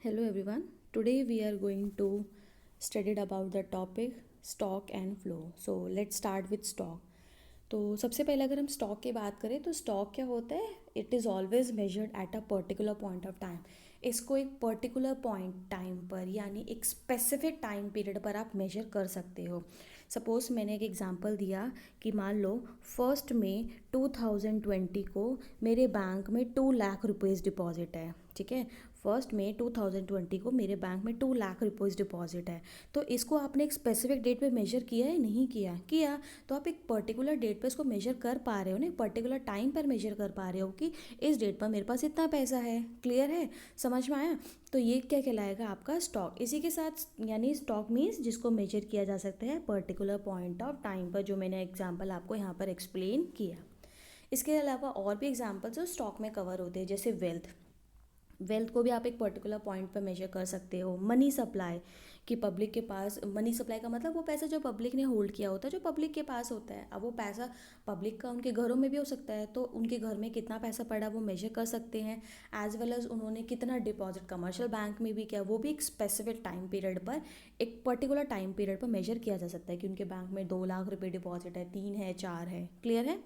Hello everyone. Today we are going to study about the topic stock and flow. So let's start with stock. तो सबसे पहले अगर हम stock की बात करें तो स्टॉक क्या होता है? It is always measured at a particular point of time. इसको एक पर्टिकुलर पॉइंट टाइम पर यानी एक स्पेसिफिक टाइम पीरियड पर आप मेजर कर सकते हो. सपोज़ मैंने एक एग्जांपल दिया कि मान लो 1 मई 2020 को मेरे बैंक में 2 लाख रुपीज़ डिपॉजिट है. ठीक है, 1 मई 2020 को मेरे बैंक में 2 लाख रुपीज़ डिपॉजिट है. तो इसको आपने एक स्पेसिफिक डेट पे मेजर किया है? नहीं किया. किया तो आप एक पर्टिकुलर डेट पे इसको मेजर कर पा रहे हो ना, पर्टिकुलर टाइम पर मेजर कर पा रहे हो कि इस डेट पर मेरे पास इतना पैसा है. क्लियर है? समझ में आया? तो ये क्या कहलाएगा? आपका स्टॉक. इसी के साथ यानी स्टॉक मीन्स जिसको मेजर किया जा सकता है पर्टिकुलर पॉइंट ऑफ टाइम पर, जो मैंने एग्जाम्पल आपको यहाँ पर एक्सप्लेन किया. इसके अलावा और भी एग्जाम्पल्स जो स्टॉक में कवर होते हैं, जैसे वेल्थ को भी आप एक पर्टिकुलर पॉइंट पर मेजर कर सकते हो. मनी सप्लाई कि पब्लिक के पास, मनी सप्लाई का मतलब वो पैसा जो पब्लिक ने होल्ड किया होता है, जो पब्लिक के पास होता है. अब वो पैसा पब्लिक का उनके घरों में भी हो सकता है, तो उनके घर में कितना पैसा पड़ा वो मेजर कर सकते हैं. एज वेल एज उन्होंने कितना डिपॉजिट कमर्शियल बैंक में भी किया, वो भी एक स्पेसिफिक टाइम पीरियड पर, एक पर्टिकुलर टाइम पीरियड पर मेजर किया जा सकता है कि उनके बैंक में 2 लाख रुपये डिपॉजिट है, 3 है, 4 है. क्लियर है?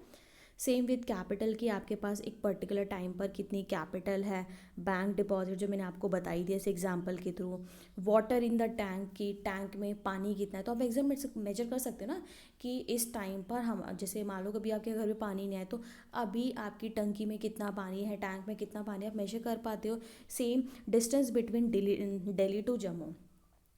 सेम विद कैपिटल की आपके पास एक पर्टिकुलर टाइम पर कितनी कैपिटल है. बैंक डिपॉजिट जो मैंने आपको बताई थी इस एग्जांपल के through. Water in the tank की, टैंक में पानी कितना है, तो आप एग्जाम मेजर कर सकते हो ना कि इस टाइम पर हम, जैसे मान लो कभी आपके घर में पानी नहीं आए तो अभी आपकी टंकी में कितना पानी है, टैंक में कितना पानी है, आप मेजर कर पाते हो. Same distance between Delhi to Jammu,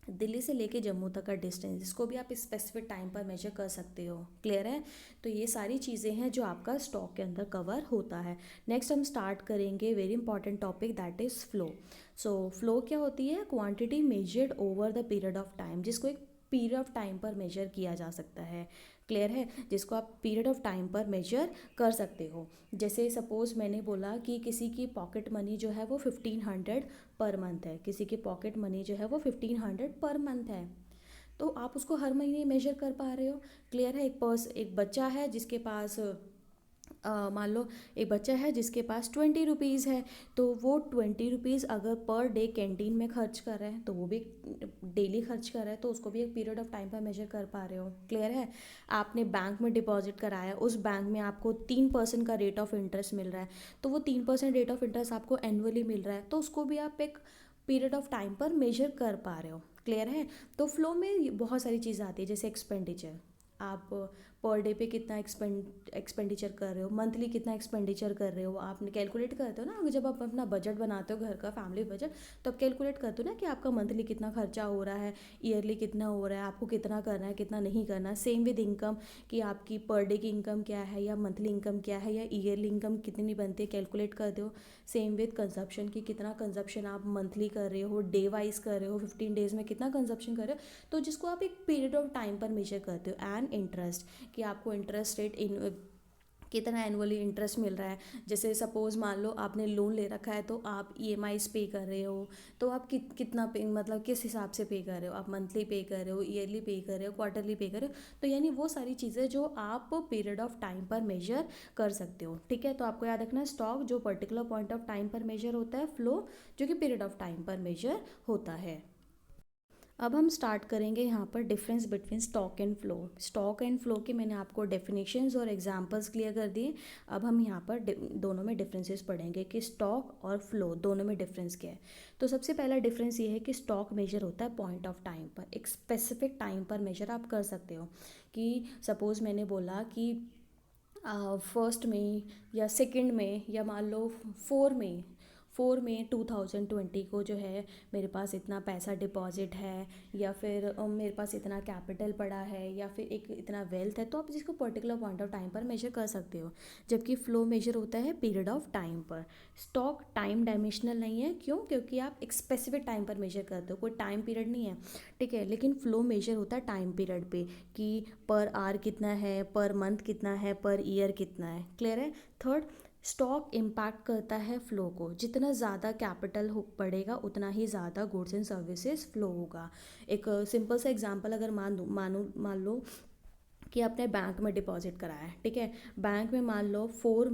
Delhi से लेके जम्मू तक का डिस्टेंस, इसको भी आप स्पेसिफिक टाइम पर मेजर कर सकते हो. क्लियर है? तो ये सारी चीज़ें हैं जो आपका स्टॉक के अंदर कवर होता है. नेक्स्ट हम स्टार्ट करेंगे very important topic, that is flow. So flow क्या होती है? Quantity measured over the period of time, जिसको एक पीरियड ऑफ टाइम पर मेजर किया जा सकता है. क्लियर है? जिसको आप पीरियड ऑफ टाइम पर मेजर कर सकते हो. जैसे सपोज़ मैंने बोला कि किसी की पॉकेट मनी जो है वो 1500 पर मंथ है, किसी की पॉकेट मनी जो है वो 1500 पर मंथ है, तो आप उसको हर महीने मेजर कर पा रहे हो. क्लियर है? एक बच्चा है जिसके पास मान लो एक बच्चा है जिसके पास 20 रुपीज़ है, तो वो 20 रुपीज़ अगर पर डे कैंटीन में खर्च कर रहा है तो वो भी डेली खर्च कर रहा है, तो उसको भी एक पीरियड ऑफ टाइम पर मेजर कर पा रहे हो. क्लियर है? आपने बैंक में डिपॉजिट कराया, उस बैंक में आपको 3% का रेट ऑफ इंटरेस्ट मिल रहा है, तो वो 3% रेट ऑफ इंटरेस्ट आपको एनुअली मिल रहा है, तो उसको भी आप एक पीरियड ऑफ टाइम पर मेजर कर पा रहे हो. क्लियर है? तो फ्लो में बहुत सारी चीज़ें आती है, जैसे एक्सपेंडिचर, आप पर डे पे कितना एक्सपेंडिचर कर रहे हो, मंथली कितना एक्सपेंडिचर कर रहे हो, आपने कैलकुलेट करते हो ना. जब आप अपना बजट बनाते हो घर का, फैमिली बजट, तो आप कैलकुलेट करते हो ना कि आपका मंथली कितना खर्चा हो रहा है, ईयरली कितना हो रहा है, आपको कितना करना है, कितना नहीं करना. सेम विद इनकम कि आपकी पर डे की इनकम क्या है, या मंथली इनकम क्या है, या ईयरली इनकम कितनी बनती है, कैलकुलेट करते हो. सेम विद कंजप्शन की, कितना कंजप्शन आप मंथली कर रहे हो, डे वाइज कर रहे हो, 15 डेज में कितना कंजप्शन कर रहे हो, तो जिसको आप एक पीरियड ऑफ टाइम पर मेजर करते हो. एंड इंटरेस्ट कि आपको इंटरेस्ट रेट इन कितना एनुअली इंटरेस्ट मिल रहा है. जैसे सपोज़ मान लो आपने लोन ले रखा है, तो आप ईएमआईज पे कर रहे हो, तो आप कितना पे, मतलब किस हिसाब से पे कर रहे हो, आप मंथली पे कर रहे हो, ईयरली पे कर रहे हो, क्वार्टरली पे कर रहे हो, तो यानी वो सारी चीज़ें जो आप पीरियड ऑफ टाइम पर मेजर कर सकते हो. ठीक है? तो आपको याद रखना, स्टॉक जो पर्टिकुलर पॉइंट ऑफ टाइम पर मेजर होता है, फ्लो जो कि पीरियड ऑफ टाइम पर मेजर होता है. अब हम स्टार्ट करेंगे यहाँ पर difference between stock and flow. Stock and flow के मैंने आपको डेफिनेशंस और एग्जांपल्स क्लियर कर दिए. अब हम यहाँ पर दोनों में डिफरेंसेस पढ़ेंगे कि स्टॉक और फ्लो दोनों में डिफरेंस क्या है. तो सबसे पहला डिफरेंस ये है कि स्टॉक मेजर होता है पॉइंट ऑफ टाइम पर, एक स्पेसिफिक टाइम पर मेजर आप कर सकते हो. कि सपोज़ मैंने बोला कि 1 मई या 2 मई या मान लो 4 मई, 4 मई 2020 को जो है मेरे पास इतना पैसा डिपॉजिट है, या फिर मेरे पास इतना कैपिटल पड़ा है, या फिर एक इतना वेल्थ है, तो आप जिसको पर्टिकुलर पॉइंट ऑफ टाइम पर मेजर कर सकते हो. जबकि फ्लो मेजर होता है पीरियड ऑफ टाइम पर. स्टॉक टाइम डायमेंशनल नहीं है. क्यों? क्योंकि आप एक स्पेसिफिक टाइम पर मेजर करते हो, कोई टाइम पीरियड नहीं है. ठीक है? लेकिन फ्लो मेजर होता है टाइम पीरियड पे कि पर आवर कितना है, पर मंथ कितना है, पर ईयर कितना है. क्लियर है? थर्ड, स्टॉक इम्पैक्ट करता है फ्लो को. जितना ज़्यादा कैपिटल हो बढ़ेगा उतना ही ज़्यादा गुड्स एंड सर्विसेज फ्लो होगा. एक सिंपल सा एग्जांपल अगर मान लो कि आपने बैंक में डिपॉजिट कराया है. ठीक है? बैंक में मान लो 4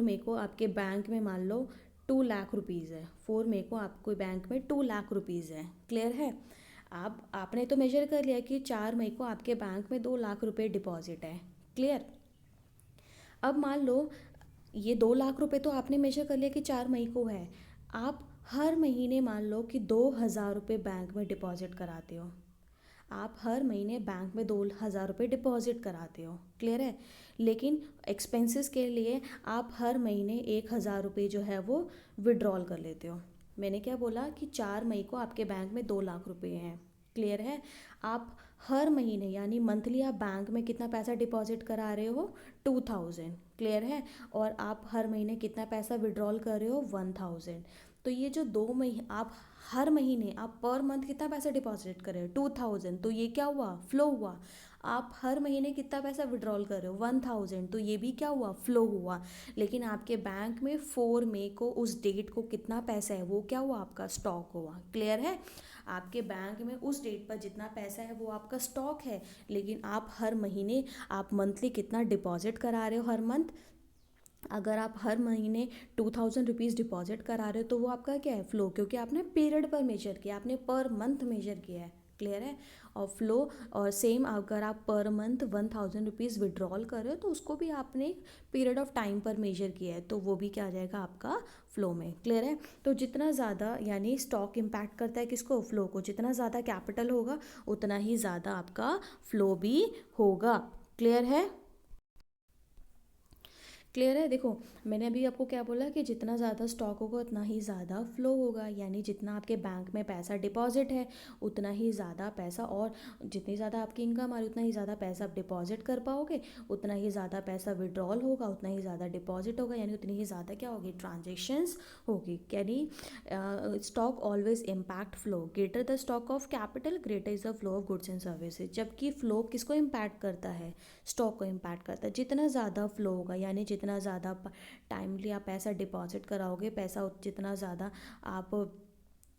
मई को आपके बैंक में मान लो 2 लाख रुपीज़ है। 4 मई को आपको बैंक में 2 लाख रुपीज़ है। क्लियर है? आप आपने तो मेजर कर लिया कि 4 मई को आपके बैंक में 2 लाख रुपए डिपॉजिट है। क्लियर? अब मान लो ये 2 लाख रुपए तो आपने मेजर कर लिया कि 4 मई को है। आप हर महीने मान लो कि 2,000 रुपये बैंक में डिपॉजिट कराते हो। आप हर महीने बैंक में 2,000 रुपये डिपॉजिट कराते हो। क्लियर है? लेकिन एक्सपेंसेस के लिए आप हर महीने 1,000 रुपये जो है वो विड्रॉल कर लेते हो। मैंने क्या बोला कि 4 मई को आपके बैंक में 2 लाख रुपये हैं। क्लियर है? आप हर महीने यानी मंथली आप बैंक में कितना पैसा डिपॉजिट करा रहे हो? 2,000। क्लियर है? और आप हर महीने कितना पैसा विड्रॉल कर रहे हो? 1,000। तो ये जो 2 महीने आप हर महीने आप पर मंथ कितना पैसा डिपॉजिट कर रहे हो? 2,000। तो ये क्या हुआ? फ्लो हुआ। आप हर महीने कितना पैसा विड्रॉल कर रहे हो? 1,000। तो ये भी क्या हुआ? फ्लो हुआ। लेकिन आपके बैंक में 4 मई को उस डेट को कितना पैसा है वो क्या हुआ? आपका स्टॉक हुआ। क्लियर है? आपके बैंक में उस डेट पर जितना पैसा है वो आपका स्टॉक है। लेकिन आप हर महीने आप मंथली कितना डिपॉजिट करा रहे हो हर मंथ? अगर आप हर महीने 2,000 रुपीज़ डिपॉजिट करा रहे हो तो वो आपका क्या है? फ्लो। क्योंकि आपने पीरियड पर मेजर किया, आपने पर मंथ मेजर किया है। क्लियर है? और फ्लो और सेम अगर आप पर मंथ 1,000 रुपीज़ विड्रॉल कर रहे हो तो उसको भी आपने पीरियड ऑफ टाइम पर मेजर किया है, तो वो भी क्या आ जाएगा आपका? फ्लो में। क्लियर है? तो जितना ज़्यादा यानी स्टॉक इम्पैक्ट करता है किसको? फ्लो को। जितना ज़्यादा कैपिटल होगा उतना ही ज़्यादा आपका फ्लो भी होगा। क्लियर है? क्लियर है? देखो, मैंने अभी आपको क्या बोला कि जितना ज़्यादा स्टॉक होगा उतना ही ज़्यादा फ्लो होगा। यानी जितना आपके बैंक में पैसा डिपॉजिट है उतना ही ज़्यादा पैसा, और जितनी ज़्यादा आपकी इनकम आ रही उतना ही ज़्यादा पैसा आप डिपॉजिट कर पाओगे, उतना ही ज़्यादा पैसा विड्रॉल होगा, उतना ही ज़्यादा डिपॉजिट होगा, यानी उतनी ही ज़्यादा क्या होगी? ट्रांजेक्शन्स होगी। यानी stock always impact flow. Greater the stock of capital greater is the flow of goods and services. जबकि फ्लो किसको इम्पैक्ट करता है? स्टॉक को इम्पैक्ट करता है। जितना ज़्यादा फ्लो होगा यानी जितना ज़्यादा टाइमली आप पैसा डिपॉजिट कराओगे, पैसा जितना ज़्यादा आप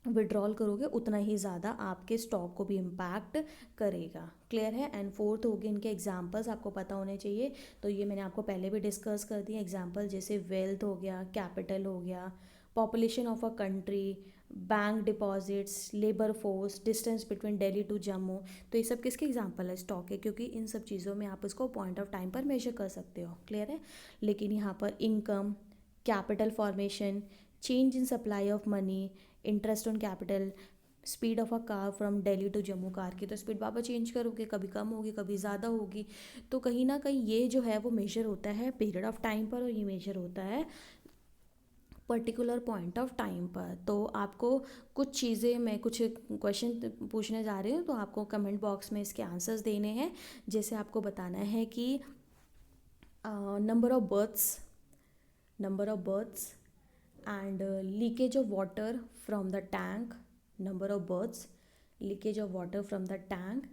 विड्रॉल करोगे उतना ही ज़्यादा आपके स्टॉक को भी इम्पैक्ट करेगा। क्लियर है? एंड फोर्थ हो गए इनके एग्जांपल्स आपको पता होने चाहिए। तो ये मैंने आपको पहले भी डिस्कस कर दिया एग्जांपल, जैसे वेल्थ हो गया, कैपिटल हो गया, population of a country, bank deposits, labour force, distance between Delhi to Jammu. तो ये सब किसके एग्जांपल है? स्टॉक है, क्योंकि इन सब चीज़ों में आप इसको पॉइंट ऑफ टाइम पर मेजर कर सकते हो। क्लियर है? लेकिन यहाँ पर income, capital formation, change in supply of money, interest on capital, speed of a car from Delhi to Jammu. Car की तो स्पीड वापस चेंज करोगे, कभी कम होगी कभी ज़्यादा होगी। तो कहीं ना कहीं ये जो है वो मेजर होता है पीरियड ऑफ टाइम पर, और ये मेजर होता है पर्टिकुलर पॉइंट ऑफ टाइम पर। तो आपको कुछ चीज़ें, मैं कुछ क्वेश्चन पूछने जा रही हूँ, तो आपको कमेंट बॉक्स में इसके आंसर्स देने हैं। जैसे आपको बताना है कि number of births, and leakage of water from the tank, number of births, leakage of water from the tank,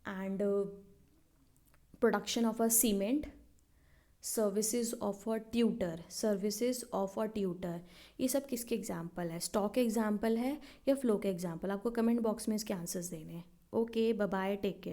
and production of a cement, services of a tutor, ये सब किसके एग्जाम्पल है? स्टॉक के एग्जाम्पल है या flow के example? आपको comment box में इसके आंसर्स देने हैं। Okay, bye bye, take care.